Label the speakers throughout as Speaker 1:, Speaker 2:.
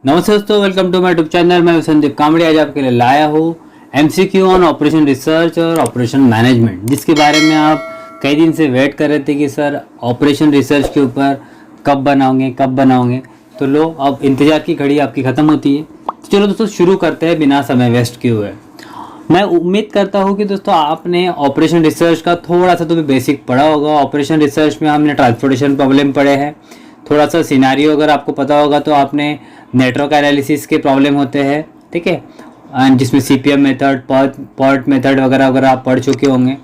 Speaker 1: नमस्ते दोस्तों, welcome to my YouTube channel. मैं संदीप कामड़ी आज आपके लिए लाया हूँ एमसीक्यू ऑन ऑपरेशन रिसर्च और ऑपरेशन मैनेजमेंट, जिसके बारे में आप कई दिन से वेट कर रहे थे कि सर ऑपरेशन रिसर्च के ऊपर कब बनाओगे। तो लो, अब इंतज़ार की घड़ी आपकी ख़त्म होती है। तो चलो दोस्तों शुरू करते हैं बिना समय वेस्ट किए हुए। मैं उम्मीद करता हूँ कि दोस्तों आपने ऑपरेशन रिसर्च का थोड़ा सा तो भी बेसिक पढ़ा होगा। ऑपरेशन रिसर्च में हमने ट्रांसपोर्टेशन प्रॉब्लम पढ़े हैं, थोड़ा सा सिनारियो अगर आपको पता होगा तो आपने नेटवर्क एनालिसिस के प्रॉब्लम होते हैं, ठीक है, एंड जिसमें सीपीएम मेथड, पर्ट मेथड वगैरह वगैरह आप पढ़ चुके होंगे,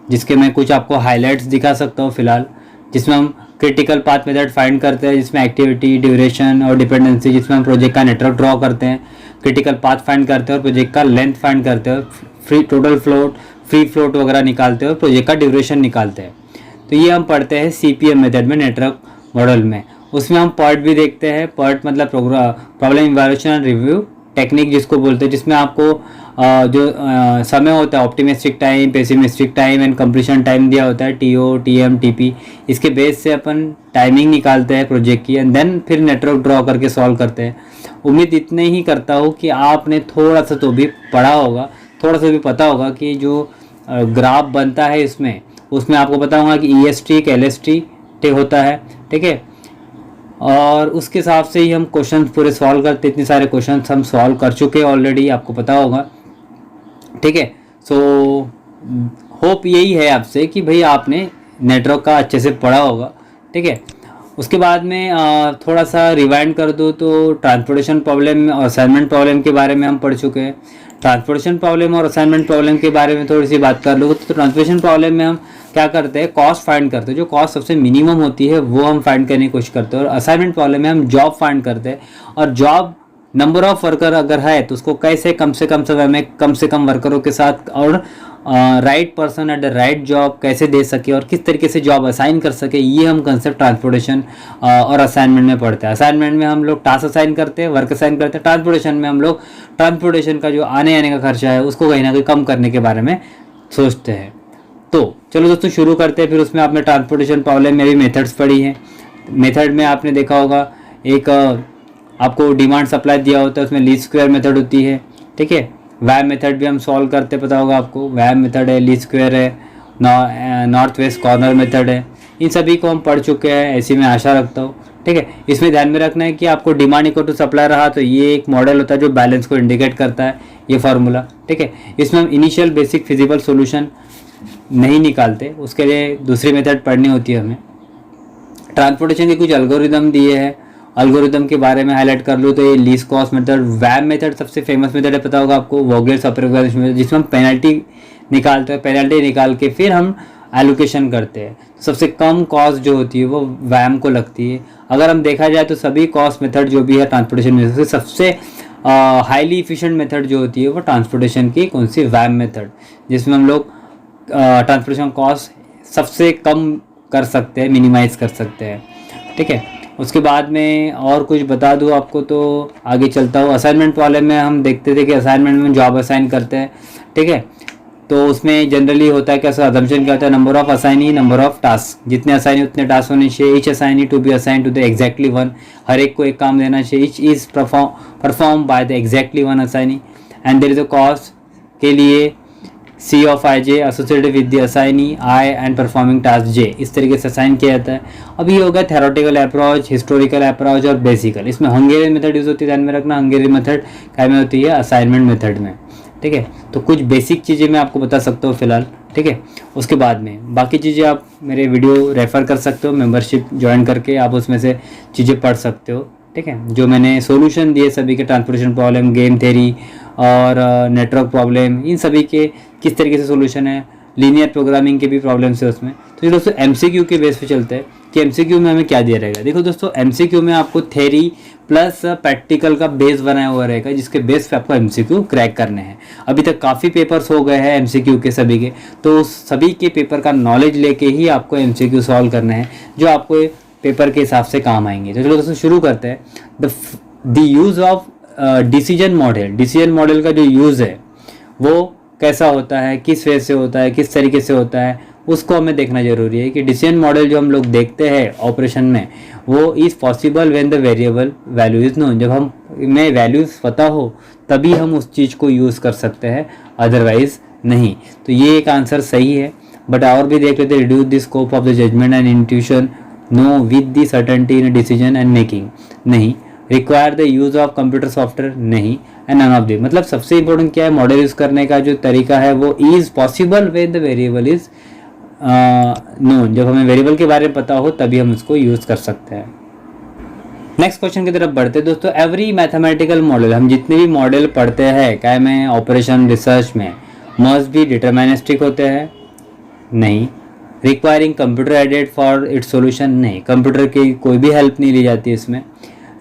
Speaker 1: जिसके मैं कुछ आपको हाइलाइट्स दिखा सकता हूँ फिलहाल। जिसमें हम क्रिटिकल पाथ मेथड फाइंड करते हैं, जिसमें एक्टिविटी, ड्यूरेशन और डिपेंडेंसी, जिसमें हम प्रोजेक्ट का नेटवर्क ड्रॉ करते हैं, क्रिटिकल पाथ फाइंड करते हैं और प्रोजेक्ट का लेंथ फाइंड करते हैं, free total float, free float वगैरह निकालते हैं और प्रोजेक्ट का ड्यूरेशन निकालते हैं। तो ये हम पढ़ते हैं सीपीएम मेथड में, नेटवर्क मॉडल में। उसमें हम पर्ट भी देखते हैं। पर्ट मतलब problem evaluation and review technique जिसको बोलते हैं, जिसमें आपको जो समय होता है, optimistic time, pessimistic time and completion time दिया होता है, टीओ, टीएम, टीपी। इसके बेस से अपन टाइमिंग निकालते हैं प्रोजेक्ट की एंड देन फिर नेटवर्क ड्रॉ करके सॉल्व करते हैं। उम्मीद इतने ही करता हूँ कि आपने थोड़ा सा तो भी पढ़ा होगा, थोड़ा सा भी पता होगा कि जो ग्राफ बनता है उसमें आपको पता होगा कि EST का LST होता है, ठीक है। और उसके हिसाब से ही हम क्वेश्चन पूरे सॉल्व करते। इतने सारे क्वेश्चन हम सॉल्व कर चुके हैं ऑलरेडी, आपको पता होगा, ठीक है। सो होप यही है आपसे कि भाई आपने नेटवर्क का अच्छे से पढ़ा होगा, ठीक है। उसके बाद में थोड़ा सा रिवाइंड कर दूँ तो ट्रांसपोर्टेशन प्रॉब्लम और असाइनमेंट प्रॉब्लम के बारे में हम पढ़ चुके हैं। ट्रांसपोर्टेशन प्रॉब्लम और असाइनमेंट प्रॉब्लम के बारे में थोड़ी सी बात कर लूँ तो ट्रांसपोर्टेशन प्रॉब्लम में हम क्या करते हैं, कॉस्ट फाइंड करते हैं। जो कॉस्ट सबसे मिनिमम होती है वो हम फाइंड करने की कोशिश करते हैं। और असाइनमेंट प्रॉब्लम में हम जॉब फाइंड करते हैं, और जॉब नंबर ऑफ वर्कर अगर है तो उसको कैसे कम से कम समय में कम से कम वर्करों के साथ और right person at the right job कैसे दे सके और किस तरीके से जॉब असाइन कर सके, ये हम कंसेप्ट ट्रांसपोर्टेशन और असाइनमेंट में पढ़ते हैं। असाइनमेंट में हम लोग टास्क असाइन करते हैं, वर्क असाइन करते हैं। ट्रांसपोर्टेशन में हम लोग ट्रांसपोर्टेशन का जो आने का खर्चा है उसको कहीं ना कहीं कम करने के बारे में सोचते हैं। तो चलो दोस्तों शुरू करते हैं। फिर उसमें आपने ट्रांसपोर्टेशन प्रॉब्लम में भी मेथड्स पढ़ी हैं। मेथड में आपने देखा होगा एक आपको डिमांड सप्लाई दिया होता है, उसमें लीस्ट स्क्वायर मेथड होती है, ठीक है। वैम मेथड भी हम सॉल्व करते, पता होगा आपको। वैम मेथड है, लीस्ट स्क्वायर है, नॉर्थ वेस्ट कॉर्नर मेथड है। इन सभी को हम पढ़ चुके हैं, ऐसी मैं आशा रखता हूँ, ठीक है। इसमें ध्यान में रखना है कि आपको डिमांड इक्वल टू सप्लाई रहा तो ये एक मॉडल होता है जो बैलेंस को इंडिकेट करता है, ये फार्मूला, ठीक है। इसमें हम इनिशियल बेसिक फिजिबल सोल्यूशन नहीं निकालते, उसके लिए दूसरी मेथड पढ़नी होती है हमें। ट्रांसपोर्टेशन के कुछ एल्गोरिदम दिए हैं, एल्गोरिदम के बारे में हाईलाइट कर लूँ तो ये लीस्ट कॉस्ट मेथड, वैम मेथड सबसे फेमस मेथड है, पता होगा आपको, वोगेल्स अपर मेथड, जिसमें हम पेनल्टी निकालते हैं। पेनल्टी निकाल के फिर हम एलोकेशन करते हैं। सबसे कम कॉस्ट जो होती है वो वैम को लगती है। अगर हम देखा जाए तो सभी कॉस्ट मेथड जो भी है ट्रांसपोर्टेशन में से सबसे हाईली इफिशिएंट मेथड जो होती है वो ट्रांसपोर्टेशन की कौन सी, वैम मेथड, जिसमें हम लोग ट्रांसपोर्टेशन कॉस्ट सबसे कम कर सकते हैं, मिनिमाइज कर सकते हैं, ठीक है। उसके बाद में और कुछ बता दूँ आपको तो आगे चलता हूँ। असाइनमेंट वाले में हम देखते थे कि असाइनमेंट में जॉब असाइन करते हैं, ठीक है। तो उसमें जनरली होता है कैसा अजम्पशन क्या होता है, number of assignee, number of task, जितने असाइनी उतने टास्क होने चाहिए। Each assignee to be assign to the exactly one, हर एक को एक काम देना चाहिए। Each is perform by the exactly one assignee and there is a cost के लिए C of ij associated with the assignee I and performing task J, इस तरीके से असाइन किया जाता है। अब ये होगा थेरोटिकल अप्रोच, हिस्टोरिकल अप्रोच और बेसिकल। इसमें हंगेरियन मेथड यूज़ होती है, ध्यान में रखना। हंगेरियन मेथड क्या में होती है, असाइनमेंट मेथड में, ठीक है। तो कुछ बेसिक चीज़ें मैं आपको बता सकता हूँ फिलहाल, ठीक है। उसके बाद में बाकी चीज़ें आप मेरे वीडियो रेफ़र कर सकते हो, मेंबरशिप ज्वाइन करके आप उसमें से चीज़ें पढ़ सकते हो, ठीक है। जो मैंने सॉल्यूशन दिए सभी के, ट्रांसपोर्टेशन प्रॉब्लम, गेम थ्योरी और नेटवर्क प्रॉब्लम, इन सभी के किस तरीके से सॉल्यूशन है, लीनियर प्रोग्रामिंग के भी प्रॉब्लम्स है उसमें। तो दोस्तों MCQ के बेस पे चलते हैं कि MCQ में हमें क्या दिया रहेगा। देखो दोस्तों, MCQ में आपको थ्योरी प्लस प्रैक्टिकल का बेस बनाया हुआ रहेगा, जिसके बेस पे आपको MCQ क्रैक करने हैं। अभी तक काफ़ी पेपर्स हो गए हैं MCQ के सभी के, तो सभी के पेपर का नॉलेज लेके ही आपको MCQ सॉल्व करने हैं, जो आपको पेपर के हिसाब से काम आएंगे। तो चलो दोस्तों शुरू करते हैं। The use of decision model का जो यूज़ है वो कैसा होता है, किस वे से होता है, किस तरीके से होता है, उसको हमें देखना जरूरी है कि डिसीजन मॉडल जो हम लोग देखते हैं ऑपरेशन में वो is possible when the variable value is known. जब हम में वैल्यूज़ पता हो तभी हम उस चीज़ को यूज़ कर सकते हैं, अदरवाइज नहीं। तो ये एक आंसर सही है। बट और भी देख लेते हैं, reduce the scope of the judgement and intuition, know with the certainty in decision and making, नहीं। Require the use of computer software, नहीं। एंड नन ऑफ द, मतलब सबसे इंपॉर्टेंट क्या है, मॉडल यूज़ करने का जो तरीका है वो is possible when the variable is known, जब हमें वेरिएबल के बारे में पता हो तभी हम उसको यूज़ कर सकते हैं। नेक्स्ट क्वेश्चन की तरफ बढ़ते हैं दोस्तों। एवरी मैथमेटिकल मॉडल, हम जितने भी मॉडल पढ़ते हैं क्या में ऑपरेशन रिसर्च में, मस्ट बी डिटरमिनिस्टिक होते हैं, नहीं। Requiring computer aided for its solution, नहीं, कंप्यूटर की कोई भी हेल्प नहीं ली जाती इसमें।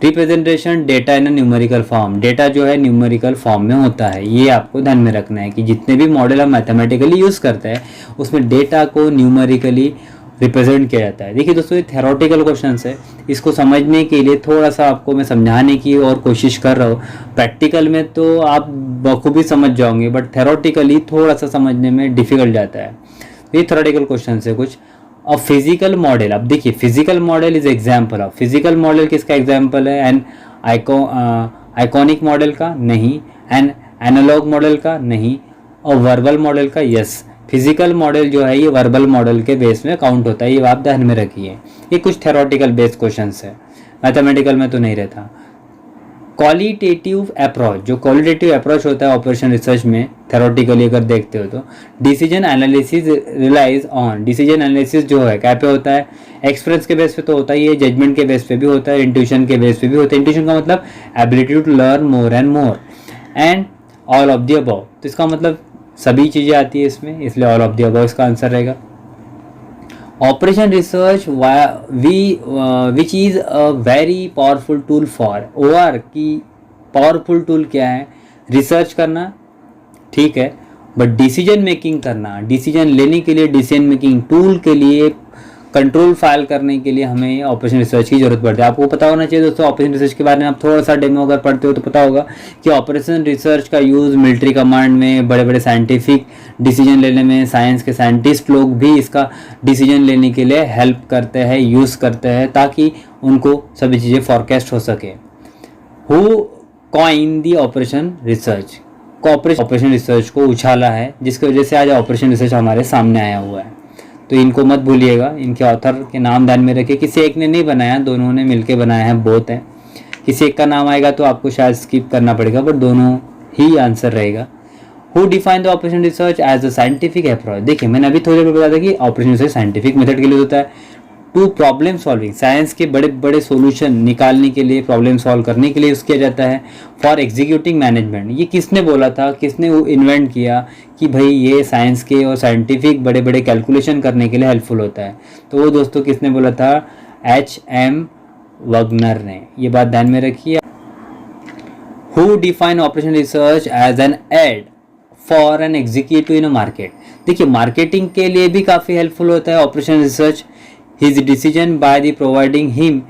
Speaker 1: रिप्रेजेंटेशन डेटा इन न्यूमेरिकल फॉर्म, डेटा जो है न्यूमेरिकल फॉर्म में होता है, ये आपको ध्यान में रखना है कि जितने भी मॉडल हम मैथमेटिकली यूज़ करते हैं उसमें डेटा को न्यूमेरिकली रिप्रेजेंट किया जाता है। देखिए दोस्तों, ये थ्योरेटिकल क्वेश्चन है, इसको समझने के लिए थोड़ा सा आपको मैं समझाने की और कोशिश कर रहा हूँ। प्रैक्टिकल में तो आप बखूबी समझ जाओगे, बट थ्योरेटिकली थोड़ा सा समझने में डिफिकल्ट जाता है। ये थ्योरेटिकल क्वेश्चन है कुछ। अब फिजिकल मॉडल, अब देखिए physical model is example of, physical model किसका एग्जाम्पल है, एन आइकॉनिक मॉडल का, नहीं। एन एनालॉग मॉडल का, नहीं। और वर्बल मॉडल का, यस। फिजिकल मॉडल जो है ये वर्बल मॉडल के बेस में काउंट होता है, ये आप ध्यान में रखिए। ये कुछ थ्योरेटिकल बेस्ड क्वेश्चंस है, मैथमेटिकल में तो नहीं रहता। क्वालिटेटिव अप्रोच, जो क्वालिटेटिव अप्रोच होता है ऑपरेशन रिसर्च में थ्योरेटिकली अगर देखते हो तो, decision analysis relies on, decision analysis जो है क्या पे होता है, एक्सपीरियंस के बेस पे तो होता ही है, जजमेंट के बेस पे भी होता है, इंट्यूशन के बेस पे भी होता है। इंट्यूशन का मतलब ability to learn more and more, and all of the above, तो इसका मतलब सभी चीज़ें आती है इसमें, इसलिए ऑल ऑफ द अबव इसका आंसर रहेगा। Operation research which is a very powerful tool for, OR की पावरफुल टूल क्या है, रिसर्च करना, ठीक है, बट डिसीजन मेकिंग करना, डिसीजन लेने के लिए, डिसीजन मेकिंग टूल के लिए, कंट्रोल फाइल करने के लिए हमें ऑपरेशन रिसर्च की जरूरत पड़ती है। आपको पता होना चाहिए दोस्तों ऑपरेशन रिसर्च के बारे में, आप थोड़ा सा डेमो अगर पढ़ते हो तो पता होगा कि ऑपरेशन रिसर्च का यूज़ मिलिट्री कमांड में, बड़े बड़े साइंटिफिक डिसीजन लेने में, साइंस के साइंटिस्ट लोग भी इसका डिसीजन लेने के लिए हेल्प करते हैं, यूज़ करते हैं, ताकि उनको सभी चीज़ें फॉरकास्ट हो सके। Who coin the operation research, operation research को उछाला है, जिसकी वजह से आज ऑपरेशन रिसर्च हमारे सामने आया हुआ है। तो इनको मत भूलिएगा, इनके ऑथर के नाम ध्यान में रखिए। किसी एक ने नहीं बनाया, दोनों ने मिलके बनाया है, बोथ हैं। किसी एक का नाम आएगा तो आपको शायद स्किप करना पड़ेगा, बट दोनों ही आंसर रहेगा। Who define the operation research as a scientific approach, देखिए मैंने अभी थोड़ी देर बताया था कि ऑपरेशन रिसर्च साइंटिफिक मेथड के लिए होता है, टू प्रॉब्लम सॉल्विंग, साइंस के बड़े बड़े सॉल्यूशन निकालने के लिए, प्रॉब्लम सॉल्व करने के लिए यूज़ किया जाता है। फॉर एग्जीक्यूटिंग मैनेजमेंट, ये किसने बोला था, किसने इन्वेंट किया कि भाई ये साइंस के और साइंटिफिक बड़े बड़े कैलकुलेशन करने के लिए हेल्पफुल होता है, तो वो दोस्तों किसने बोला था, HM वगनर ने, ये बात ध्यान में रखिए। Who define operation research as an aid for an executive in a market, देखिए मार्केटिंग के लिए भी काफ़ी हेल्पफुल होता है operation research. His decision by the providing him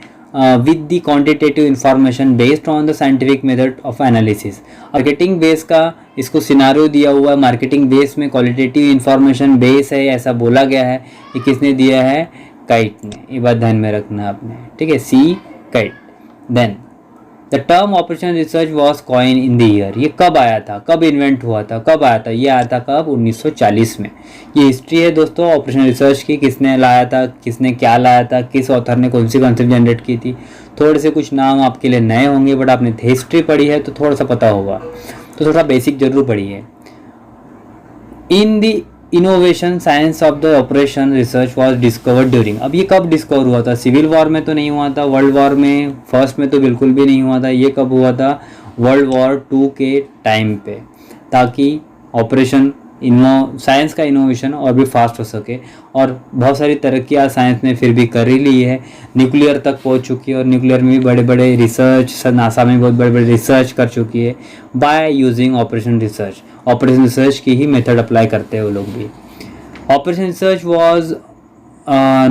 Speaker 1: with the quantitative information based on the scientific method of analysis। Marketing base का इसको scenario दिया हुआ है, मार्केटिंग बेस में क्वालिटेटिव इंफॉर्मेशन बेस है, ऐसा बोला गया है। ये किसने दिया है, काइट ने, ये बात ध्यान में रखना आपने, ठीक है, C काइट। Then the term operation research was coin in the year, ये कब आया था, कब इन्वेंट हुआ था, कब आया था, ये आया था कब, 1940 में। ये हिस्ट्री है दोस्तों ऑपरेशन रिसर्च की, किसने लाया था, किसने क्या लाया था, किस ऑथर ने कौन सी कॉन्सेप्ट जनरेट की थी। थोड़े से कुछ नाम आपके लिए नए होंगे, बट आपने हिस्ट्री पढ़ी है तो थोड़ा सा पता होगा, तो थोड़ा बेसिक जरूर पढ़ी है। In the innovation science of the operation research was discovered during, अब ये कब डिस्कवर हुआ था, सिविल वॉर में तो नहीं हुआ था, वर्ल्ड वॉर में फर्स्ट में तो बिल्कुल भी नहीं हुआ था, ये कब हुआ था, वर्ल्ड वॉर 2 के टाइम पे, ताकि ऑपरेशन साइंस का इनोवेशन और भी फास्ट हो सके। और बहुत सारी तरक्कियाँ साइंस ने फिर भी कर ही ली है, न्यूक्लियर तक पहुंच चुकी है, और न्यूक्लियर में भी बड़े बड़े रिसर्च, नासा में बहुत बड़े बड़े रिसर्च कर चुकी है by using operation research. Operation research की ही मेथड अप्लाई करते हैं वो लोग भी। Operation research was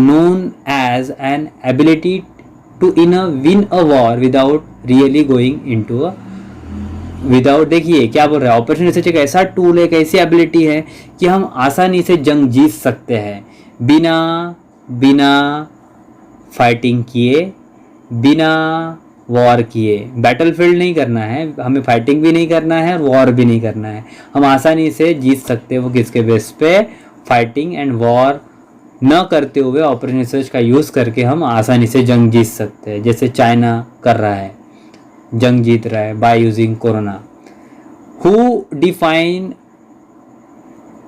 Speaker 1: known as an ability to win a war without really going into a without, देखिए क्या बोल रहा है, ऑपरेशन रिसर्च एक ऐसा टूल है, एक ऐसी एबिलिटी है कि हम आसानी से जंग जीत सकते हैं बिना फाइटिंग किए, बिना वॉर किए। बैटलफील्ड नहीं करना है, हमें फाइटिंग भी नहीं करना है और वॉर भी नहीं करना है। हम आसानी से जीत सकते हैं वो किसके बेस पे, फाइटिंग एंड वॉर न करते हुए ऑपरेशन रिसर्च का यूज़ करके हम आसानी से जंग जीत सकते हैं, जैसे चाइना कर रहा है, जंग जीत रहा है by using corona. Who define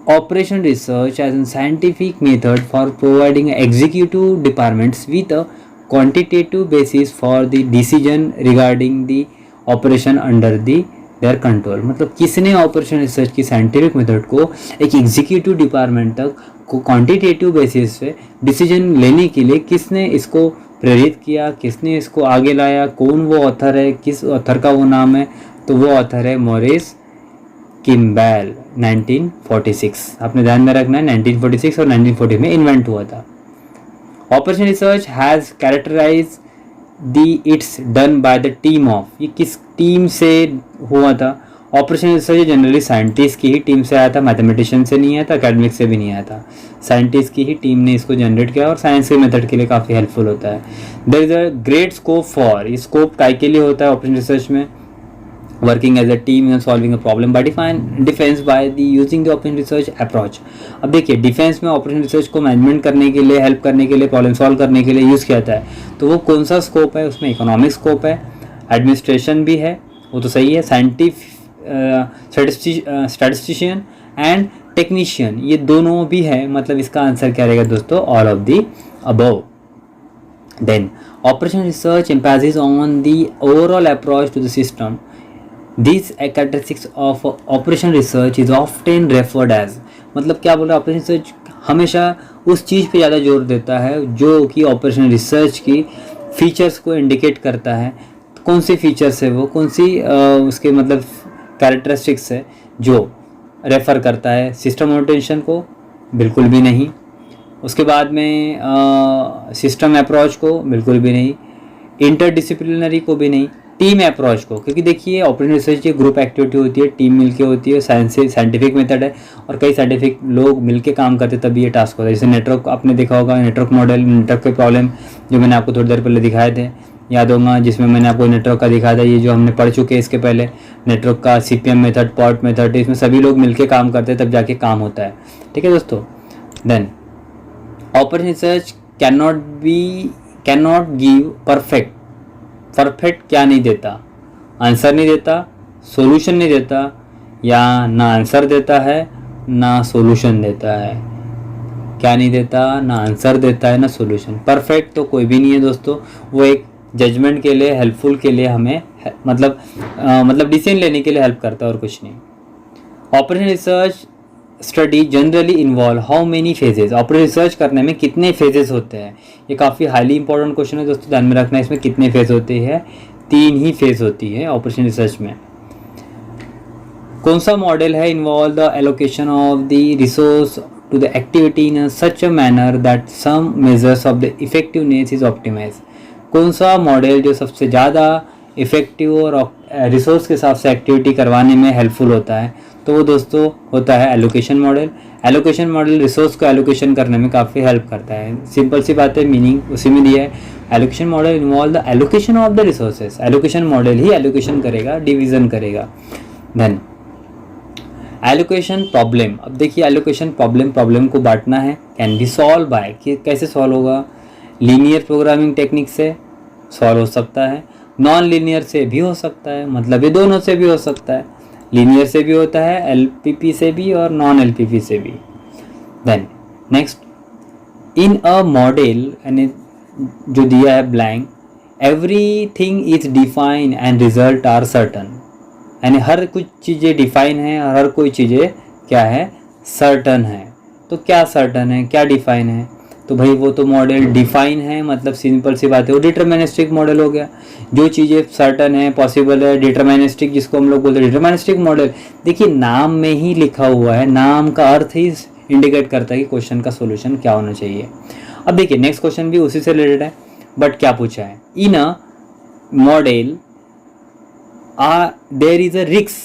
Speaker 1: operation research as an scientific method for providing executive departments with a quantitative basis for the decision regarding the operation under the their control. मतलब किसने ऑपरेशन रिसर्च की scientific method को एक executive department तक को quantitative basis पे decision लेने के लिए किसने इसको प्रेरित किया, किसने इसको आगे लाया, कौन वो ऑथर है, किस ऑथर का वो नाम है, तो वो ऑथर है मॉरिस किम्बेल 1946। आपने ध्यान में रखना है 1946 और 1940 में इन्वेंट हुआ था। Operation research has characterize the it's done by the team of, ये किस टीम से हुआ था? ऑपरेशन रिसर्च जनरली साइंटिस्ट की ही टीम से आया था, मैथमेटिशियन से नहीं आया था, अकेडमिक से भी नहीं आया था। साइंटिस्ट की ही टीम ने इसको जनरेट किया और साइंस के मेथड के लिए काफ़ी हेल्पफुल होता है। There is a great scope for, ये स्कोप काय के लिए होता है ऑपरेशन रिसर्च में? Working as a team in solving a problem by defence by the using the operation research approach. अब देखिए डिफेंस में ऑपरेशन रिसर्च को मैनेजमेंट करने के लिए, हेल्प करने के लिए, प्रॉब्लम सॉल्व करने के लिए यूज़ किया जाता है। तो वो कौन सा स्कोप है? उसमें इकोनॉमिक स्कोप है, एडमिनिस्ट्रेशन भी है, वो तो सही है, साइंटिफिक स्टैटिस्टिशियन एंड टेक्नीशियन, ये दोनों भी है। मतलब इसका आंसर क्या रहेगा दोस्तों? All of the above. Then operation research emphasis on the overall approach to the system. This characteristics of operation research is often referred as, मतलब क्या बोल रहा है? ऑपरेशन रिसर्च हमेशा उस चीज़ पे ज़्यादा जोर देता है जो कि ऑपरेशन रिसर्च की फीचर्स को इंडिकेट करता है। कौन सी फीचर्स है वो, कौन सी उसके मतलब कैरेक्टरिस्टिक्स है जो रेफ़र करता है? सिस्टम ओरिएंटेशन को बिल्कुल भी नहीं, उसके बाद में सिस्टम अप्रोच को बिल्कुल भी नहीं, इंटरडिसिप्लिनरी को भी नहीं, टीम अप्रोच को, क्योंकि देखिए ऑपरेशन रिसर्च की ग्रुप एक्टिविटी होती है, टीम मिलके होती है, साइंटिफिक मेथड है और कई साइंटिफिक लोग मिलके काम करते तभी ये टास्क होता है। जैसे नेटवर्क आपने देखा होगा, नेटवर्क मॉडल, नेटवर्क के प्रॉब्लम जो मैंने आपको थोड़ी देर पहले दिखाए थे, याद होगा, जिसमें मैंने आपको नेटवर्क का दिखाया था, ये जो हमने पढ़ चुके हैं इसके पहले, नेटवर्क का CPM मेथड, पॉट मेथड, इसमें सभी लोग मिलके काम करते हैं तब जाके काम होता है। ठीक है दोस्तों। Then operation research cannot give perfect क्या नहीं देता? आंसर नहीं देता, सॉल्यूशन नहीं देता, या ना आंसर देता है ना सॉल्यूशन देता है। क्या नहीं देता? ना आंसर देता है ना सॉल्यूशन। परफेक्ट तो कोई भी नहीं है दोस्तों, वो एक जजमेंट के लिए, हेल्पफुल के लिए हमें मतलब डिसीजन लेने के लिए हेल्प करता है और कुछ नहीं। Operation research study generally involve how many phases, operation research करने में कितने फेजेस होते हैं? ये काफ़ी हाईली इंपॉर्टेंट क्वेश्चन है दोस्तों, ध्यान में रखना है। इसमें कितने फेज होते हैं? 3 ही फेज होती है ऑपरेशन रिसर्च में। कौन सा मॉडल है? Involve the allocation of the resource to the activity in such a manner that some measures of the effectiveness is optimize. कौन सा मॉडल जो सबसे ज़्यादा इफेक्टिव और रिसोर्स के हिसाब से एक्टिविटी करवाने में हेल्पफुल होता है? तो वो दोस्तों होता है allocation model. Allocation model resource को एलोकेशन करने में काफ़ी हेल्प करता है। सिंपल सी बात है, मीनिंग उसी में दिया है। Allocation model involve the allocation of the resources. Allocation model ही एलोकेशन करेगा, डिवीजन करेगा। Then allocation problem. अब देखिए एलोकेशन प्रॉब्लम को बांटना है। कैन बी सॉल्व बाय, कि कैसे सॉल्व होगा? लीनियर प्रोग्रामिंग टेक्निक से सॉल्व हो सकता है, नॉन लीनियर से भी हो सकता है, मतलब ये दोनों से भी हो सकता है। लीनियर से भी होता है, LPP से भी और नॉन LPP से भी। Then next, in a model, यानी जो दिया है blank, everything is define and result are certain, यानी हर कुछ चीज़ें डिफाइन है और हर कोई चीज़ें क्या है? सर्टन है। तो क्या सर्टन है, क्या डिफाइन है? तो भाई वो तो मॉडल डिफाइन है, मतलब सिंपल सी बात है, वो डिटरमिनिस्टिक मॉडल हो गया। जो चीज़ें सर्टन है, पॉसिबल है, डिटरमिनिस्टिक जिसको हम लोग बोलते हैं डिटरमिनिस्टिक मॉडल। देखिए नाम में ही लिखा हुआ है, नाम का अर्थ ही इंडिकेट करता है कि क्वेश्चन का सोल्यूशन क्या होना चाहिए। अब देखिए नेक्स्ट क्वेश्चन भी उसी से रिलेटेड है, बट क्या पूछा है? In a model there is a risks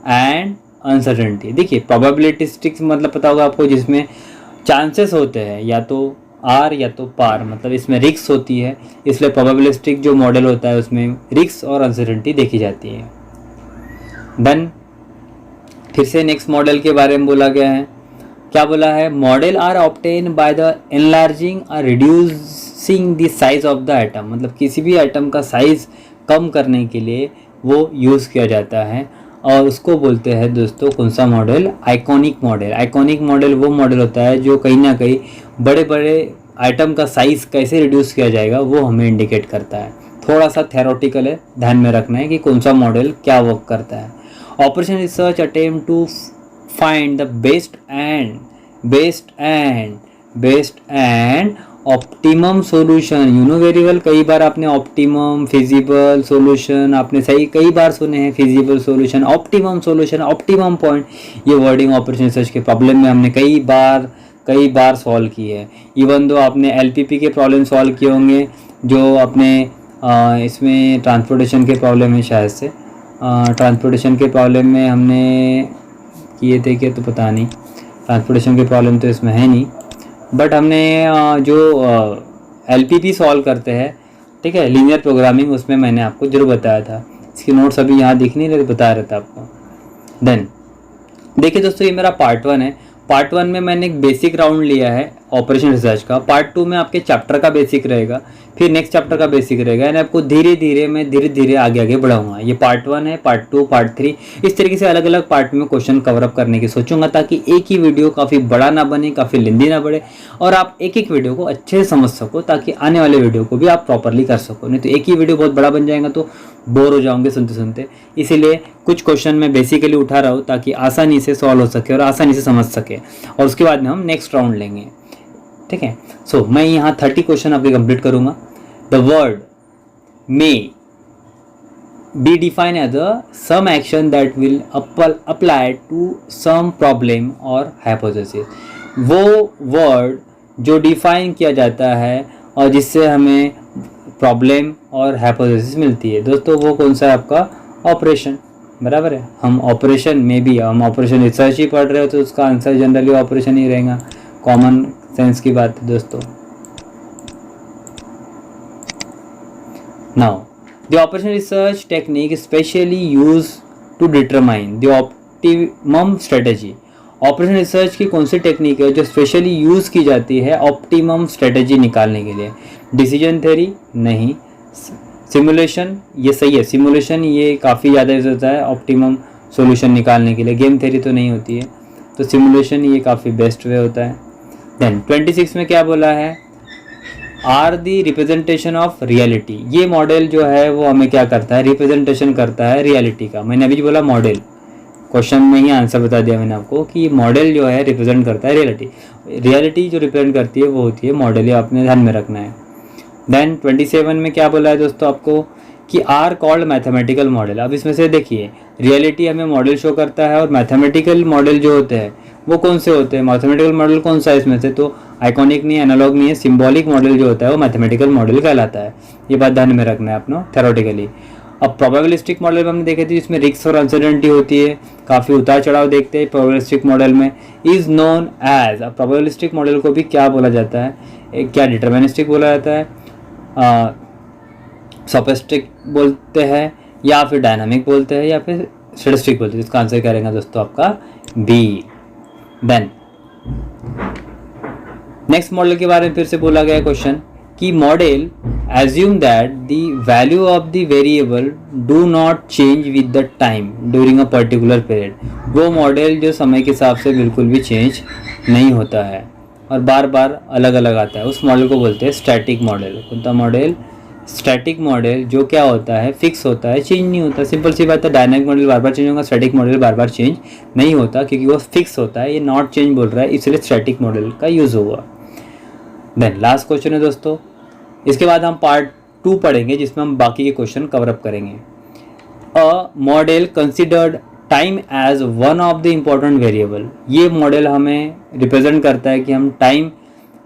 Speaker 1: and uncertainty. देखिए प्रोबेबिलिस्टिक्स मतलब पता होगा आपको, जिसमें चांसेस होते हैं या तो आर या तो पार, मतलब इसमें रिस्क होती है, इसलिए प्रोबेबिलिस्टिक जो मॉडल होता है उसमें रिस्क और अनसर्टेनिटी देखी जाती है। देन फिर से नेक्स्ट मॉडल के बारे में बोला गया है, क्या बोला है, model are obtain by the enlarging और reducing the size of the atom, मतलब किसी भी एटम का साइज कम करने के लिए वो यूज़ किया जाता है और उसको बोलते हैं दोस्तों कौन सा model, iconic model. Iconic model वो मॉडल होता है जो कहीं ना कहीं बड़े बड़े आइटम का साइज़ कैसे रिड्यूस किया जाएगा वो हमें इंडिकेट करता है। थोड़ा सा थेरोटिकल है, ध्यान में रखना है कि कौन सा मॉडल क्या वर्क करता है। Operation research attempt to find the best and optimum solution. You know very well, कई बार आपने ऑप्टिमम, फिजिबल सॉल्यूशन आपने सही कई बार सुने हैं, फिजिबल सॉल्यूशन, ऑप्टिमम पॉइंट, ये वर्डिंग ऑपरेशन रिसर्च के प्रॉब्लम में हमने कई बार सॉल्व की है। इवन दो आपने एलपीपी के प्रॉब्लम सॉल्व किए होंगे, जो अपने इसमें ट्रांसपोर्टेशन के प्रॉब्लम है, शायद से ट्रांसपोर्टेशन के प्रॉब्लम में हमने किए थे कि, तो पता नहीं, ट्रांसपोर्टेशन के प्रॉब्लम तो इसमें है नहीं, बट हमने जो एलपीपी सॉल्व करते हैं, ठीक है, लीनियर प्रोग्रामिंग, उसमें मैंने आपको जरूर बताया था। इसकी नोट्स अभी यहाँ दिख नहीं रहे, बता रहा था आपको। देन देखिए दोस्तों, ये मेरा पार्ट 1 है। पार्ट 1 में मैंने एक बेसिक राउंड लिया है ऑपरेशन रिसर्च का। पार्ट 2 में आपके चैप्टर का बेसिक रहेगा, फिर नेक्स्ट चैप्टर का बेसिक रहेगा, यानी आपको धीरे धीरे आगे बढ़ाऊंगा। ये पार्ट 1 है, पार्ट 2, पार्ट 3, इस तरीके से अलग अलग पार्ट में क्वेश्चन कवर अप करने की सोचूंगा, ताकि एक ही वीडियो काफ़ी बड़ा ना बने, काफ़ी लेंदी ना बढ़े, और आप एक एक वीडियो को अच्छे से समझ सको, ताकि आने वाले वीडियो को भी आप प्रॉपरली कर सको। नहीं तो एक ही वीडियो बहुत बड़ा बन जाएगा तो बोर हो जाओगे सुनते सुनते। इसीलिए कुछ क्वेश्चन मैं बेसिकली उठा रहा हूँ ताकि आसानी से सॉल्व हो सके और आसानी से समझ सके, और उसके बाद में हम नेक्स्ट राउंड लेंगे, ठीक है। सो मैं यहाँ 30 क्वेश्चन आपके कंप्लीट करूँगा। The word may be define as a some action that will apply to some problem और हाइपोथेसिस। वो वर्ड जो डिफाइन किया जाता है और जिससे हमें प्रॉब्लम और हाइपोथेसिस मिलती है दोस्तों, वो कौन सा है आपका, ऑपरेशन, बराबर है। हम ऑपरेशन में भी, हम ऑपरेशन रिसर्च ही पढ़ रहे हो तो उसका आंसर जनरली ऑपरेशन ही रहेगा, कॉमन सेंस की बात है दोस्तों। Now the operation research technique specially use to determine the optimum strategy. Operation research की कौन सी टेक्निक है जो स्पेशली यूज़ की जाती है ऑप्टिमम स्ट्रेटेजी निकालने के लिए? डिसीजन थ्योरी नहीं, सिमुलेशन ये सही है, सिमुलेशन ये काफ़ी ज़्यादा यूज होता है ऑप्टिमम सॉल्यूशन निकालने के लिए, गेम थ्योरी तो नहीं होती है, तो सिमुलेशन ये काफ़ी बेस्ट वे होता है। देन 26 में क्या बोला है, are the representation of reality. ये मॉडल जो है वो हमें क्या करता है, रिप्रेजेंटेशन करता है रियलिटी का। मैंने अभी बोला मॉडल, क्वेश्चन में ही आंसर बता दिया मैंने आपको कि मॉडल जो है रिप्रेजेंट करता है रियलिटी। रियलिटी जो रिप्रेजेंट करती है वो होती है मॉडल, ये आपने ध्यान में रखना है। देन 27 में क्या बोला है दोस्तों आपको कि आर कॉल्ड मैथमेटिकल मॉडल। अब इसमें से देखिए, रियलिटी हमें मॉडल शो करता है और मैथमेटिकल मॉडल जो होते हैं वो कौन से होते हैं, मैथमेटिकल मॉडल कौन सा है इसमें से, तो आइकॉनिक नहीं, एनालॉग नहीं है, सिंबॉलिक मॉडल जो होता है वो मैथमेटिकल मॉडल कहलाता है। ये बात ध्यान में रखना है अपना थ्योरेटिकली। अब प्रोबेबिलिस्टिक मॉडल हमने देखे थे जिसमें रिस्क और अनसर्टेनिटी होती है, काफ़ी उतार चढ़ाव देखते हैं प्रोबेबिलिस्टिक मॉडल में, इज नोन एज। अब प्रोबेबिलिस्टिक मॉडल को भी क्या बोला जाता है, क्या डिटर्मिनिस्टिक बोला जाता है, सोफिस्टिक बोलते हैं, या फिर डायनामिक बोलते हैं, या फिर स्टैटिस्टिक बोलते हैं। इसका आंसर क्या रहेगा दोस्तों आपका बी। देन नेक्स्ट मॉडल के बारे में फिर से बोला गया क्वेश्चन कि model assume that the value of the variable do not change with the time during a particular period। वो मॉडल जो समय के हिसाब से बिल्कुल भी चेंज नहीं होता है और बार बार अलग अलग आता है, उस मॉडल को बोलते हैं स्टैटिक मॉडल। कौन सा मॉडल, स्टैटिक मॉडल, जो क्या होता है, फिक्स होता है, चेंज नहीं होता। सिंपल सी बात है, डायनामिक मॉडल बार बार चेंज होगा, स्टैटिक मॉडल बार बार चेंज नहीं होता क्योंकि वो फिक्स होता है। ये नॉट चेंज बोल रहा है, इसलिए स्टैटिक मॉडल का यूज़ होगा। देन लास्ट क्वेश्चन है दोस्तों, इसके बाद हम पार्ट 2 पढ़ेंगे जिसमें हम बाकी के क्वेश्चन कवर अप करेंगे। A model considered time as one of the important variable. ये मॉडल हमें रिप्रेजेंट करता है कि हम टाइम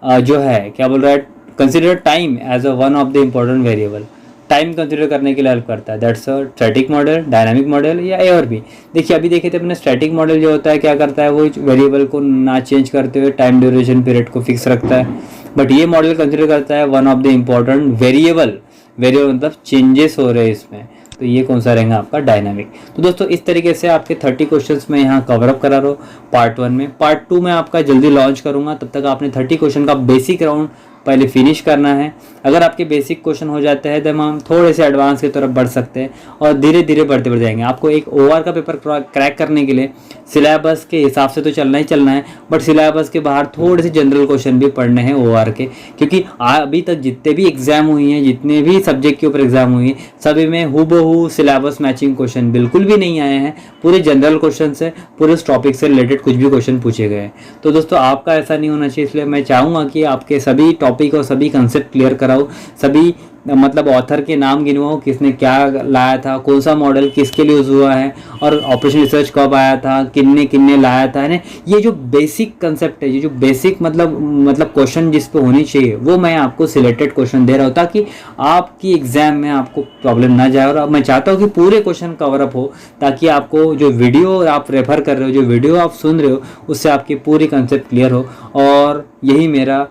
Speaker 1: जो है, क्या बोल रहा है, consider time as a one of the important variable. Time consider करने के लिए हेल्प करता है, that's a static model, dynamic model या ए और बी। देखिए अभी देखे थे अपने स्टैटिक मॉडल जो होता है क्या करता है, वो वेरिएबल को ना चेंज करते हुए टाइम ड्यूरेशन पीरियड को फिक्स रखता है। बट ये मॉडल कंसिडर करता है one of the important variable मतलब चेंजेस हो रहे हैं इसमें, तो ये कौन सा रहेगा आपका डायनामिक। तो दोस्तों इस तरीके से आपके 30 क्वेश्चंस में यहाँ कवर अप करा रहा हूँ पार्ट 1 में। पार्ट 2 में आपका जल्दी लॉन्च करूँगा, तब तक आपने 30 क्वेश्चन का बेसिक राउंड पहले फिनिश करना है। अगर आपके बेसिक क्वेश्चन हो जाते हैं तो हम थोड़े से एडवांस की तरफ बढ़ सकते हैं और धीरे धीरे बढ़ते जाएंगे। आपको एक OR का पेपर क्रैक करने के लिए सिलेबस के हिसाब से तो चलना ही चलना है, बट सिलेबस के बाहर थोड़े से जनरल क्वेश्चन भी पढ़ने हैं OR के, क्योंकि अभी तक जितने भी एग्जाम हुई हैं, जितने भी सब्जेक्ट के ऊपर एग्जाम हुई हैं, सभी में हूबहू सिलेबस मैचिंग क्वेश्चन बिल्कुल भी नहीं आए हैं। पूरे जनरल क्वेश्चन से, पूरे उस टॉपिक से रिलेटेड कुछ भी क्वेश्चन पूछे गए हैं। तो दोस्तों आपका ऐसा नहीं होना चाहिए, इसलिए मैं चाहूँगा कि आपके सभी टॉपिक और सभी कंसेप्ट क्लियर कराओ, सभी मतलब ऑथर के नाम गिनवाओ, किसने क्या लाया था, कौन सा मॉडल किसके लिए यूज़ हुआ है, और ऑपरेशन रिसर्च कब आया था, किन्ने लाया था, है ना। ये जो बेसिक कंसेप्ट है, ये जो बेसिक मतलब क्वेश्चन जिस पे होनी चाहिए, वो मैं आपको सिलेक्टेड क्वेश्चन दे रहा हूँ ताकि आपकी एग्जाम में आपको प्रॉब्लम ना जाए। और मैं चाहता हूँ कि पूरे क्वेश्चन कवर अप हो, ताकि आपको जो वीडियो आप रेफर कर रहे हो, जो वीडियो आप सुन रहे हो, उससे आपकी पूरी कंसेप्ट क्लियर हो। और यही मेरा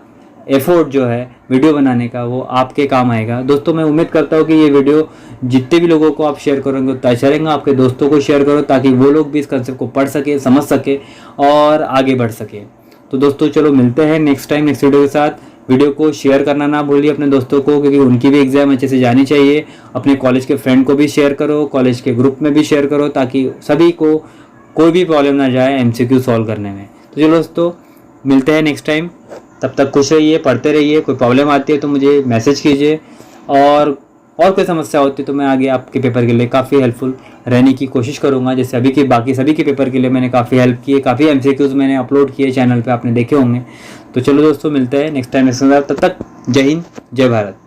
Speaker 1: एफर्ट जो है वीडियो बनाने का, वो आपके काम आएगा। दोस्तों मैं उम्मीद करता हूँ कि ये वीडियो जितने भी लोगों को आप शेयर करोगे उतना अच्छा रहेगा। आपके दोस्तों को शेयर करो ताकि वो लोग भी इस कंसेप्ट को पढ़ सके, समझ सके और आगे बढ़ सके। तो दोस्तों चलो मिलते हैं नेक्स्ट वीडियो के साथ। वीडियो को शेयर करना ना भूलिए अपने दोस्तों को, क्योंकि उनकी भी एग्जाम अच्छे से जानी चाहिए। अपने कॉलेज के फ्रेंड को भी शेयर करो, कॉलेज के ग्रुप में भी शेयर करो, ताकि सभी को कोई भी प्रॉब्लम ना जाए MCQ सॉल्व करने में। तो चलो दोस्तों मिलते हैं नेक्स्ट टाइम, तब तक खुश रहिए, पढ़ते रहिए। कोई प्रॉब्लम आती है तो मुझे मैसेज कीजिए, और कोई समस्या होती है तो मैं आगे आपके पेपर के लिए काफ़ी हेल्पफुल रहने की कोशिश करूंगा। जैसे अभी के बाकी सभी के पेपर के लिए मैंने काफ़ी हेल्प की है, काफ़ी MCQs मैंने अपलोड किए चैनल पे, आपने देखे होंगे। तो चलो दोस्तों मिलते हैं नेक्स्ट टाइम, तब तक जय हिंद, जय भारत।